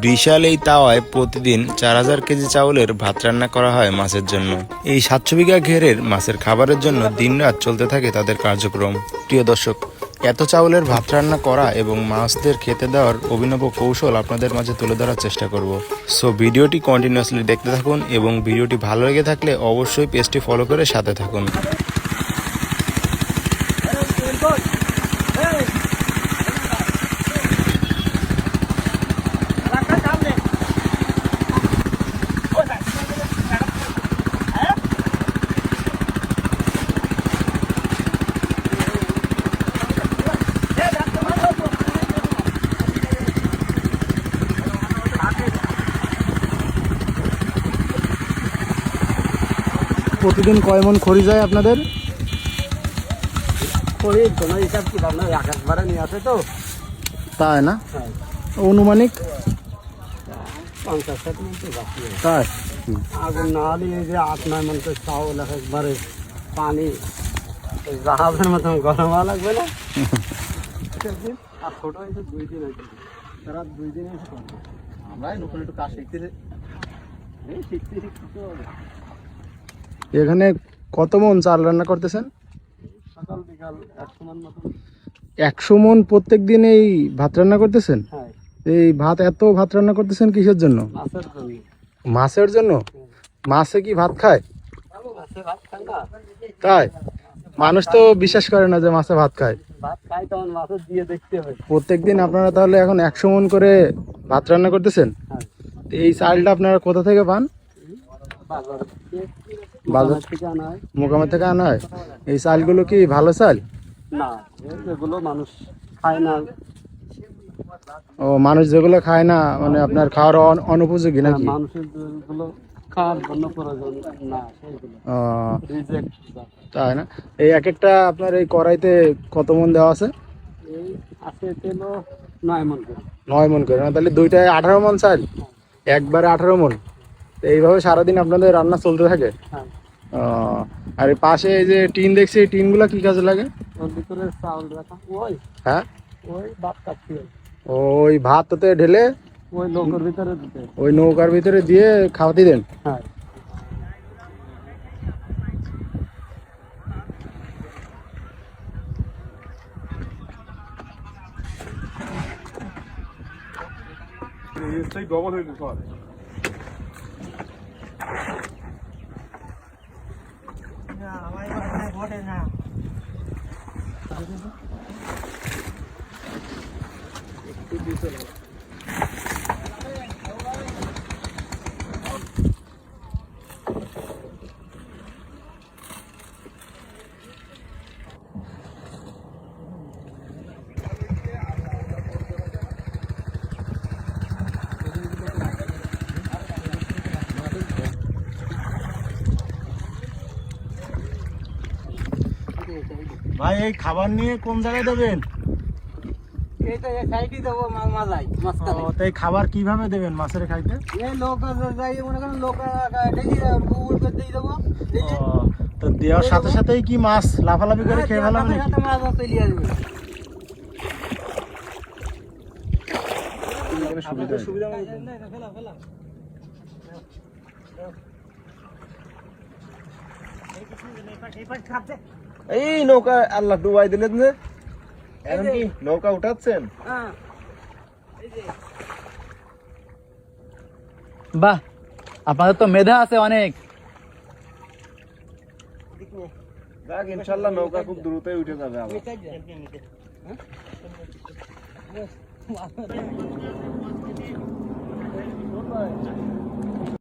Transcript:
বিশাল এই তাওয়ায় প্রতিদিন 4000 কেজি চাউলের ভাত রান্না করা হয় মাছের জন্য। এই 700 বিঘা ঘেরের মাছের খাবারের জন্য দিনরাত চলতে থাকে তাদের কার্যক্রম। প্রিয় দর্শক, এত চাউলের ভাত রান্না করা এবং মাছদের খেতে দেওয়ার অভিনব কৌশল আপনাদের মাঝে তুলে ধরার চেষ্টা করব। সো ভিডিওটি কন্টিনিউয়াসলি দেখতে থাকুন এবং ভিডিওটি ভালো লেগে থাকলে অবশ্যই পেজটি ফলো করে সাথে থাকুন। প্রতিদিন কয় মন খড়ি যায় আপনাদের? খড়ি কোনো হিসাব কি ভাবনা আকাশ ভাড়া নিয়ে আসে তো, তাই না? অনুমানিক 50-60 মন তো বাকি। তাই আগুন না হলে এই যে 8-9 মন তো চাউল একবারে পানি জাহাজের মতন গরম হওয়া লাগবে না। আর ছোট হয়েছে 2 দিন হয়েছে, তারা 2 দিন এসে করবে। আমরাই নতুন একটু কাজ শিখতেছি, শিখতে তো এখানে কত মন চাল রান্না করতেছেন? সকাল বিকাল 100 মন মতন। 100 মন প্রত্যেক দিন এই ভাত রান্না করতেছেন? হ্যাঁ, এই এত ভাত রান্না করতেছেন কিসের জন্য? মাছের জন্য। মাছের জন্য? মাছে কি ভাত খায়? মাছে ভাত খায় না। তাই? মানুষ তো বিশ্বাস করে না যে মাছে ভাত খায়। ভাত খায় তখন মাছের দিয়ে দেখতে হবে। প্রত্যেকদিন আপনারা তাহলে এখন 100 মন করে ভাত রান্না করতেছেন? হ্যাঁ, তো এই চালটা আপনারা কোথা থেকে পান? বাজার থেকে আনা হয়। মোকামে থেকে আনা হয়? এই চালগুলো কি ভালো চাল? না, এগুলো মানুষ খায় না। ও, মানুষ যেগুলো খায় না মানে আপনার খাওয়ার অনুপযোগী নাকি? মানুষের যেগুলো খাওয়ার জন্য প্রয়োজন না সেগুলো ও, রিজেক্ট। তাই না? এই এক একটা আপনার এই কড়াইতে কত মন দেওয়া আছে? এই আছে তেল 9 মন করে। 9 মন করে না? তাহলে দুইটায় 18 মন চাল, একবারে 18 মন। তো এইভাবে সারাদিন আপনাদের রান্না চলতে থাকে? হ্যাঁ, ও, আর এই পাশে এই যে টিন দেখছি, এই টিনগুলো কি কাজে লাগে? ওর ভিতরে চাউল রাখা ওই হ্যাঁ, ওই ভাত কাটতে হয়। ওই ভাততে ঢেলে ওই লোকের ভিতরে দিতে। ওই নৌকার ভিতরে দিয়ে খাওয়াতে দেন? হ্যাঁ, ভাই, এই খাবার নিয়ে কোন জায়গায় দেবেন? এইটা এই সাইডই দেবো মালাই মাঝখানে। তো এই খাবার কিভাবে দেবেন মাছের খাইতে? এই লোক যাই মনে করেন লোক ডেলি গুগল করে দিয়ে দেবো। তো দেওয়ার সাথে সাথেই কি মাছ লাফালাফি করে খেয়ে ফেলাবে নাকি? মাছ চলে আসবে। এই নৌকা আল্লাহ ডুবাই দিলেন যে, এখন কি নৌকা উঠাচ্ছেন? বাহ, আপনাদের তো মেধা আছে অনেক। যাক, ইনশাল্লাহ নৌকা খুব দ্রুতই উঠে যাবে আবার।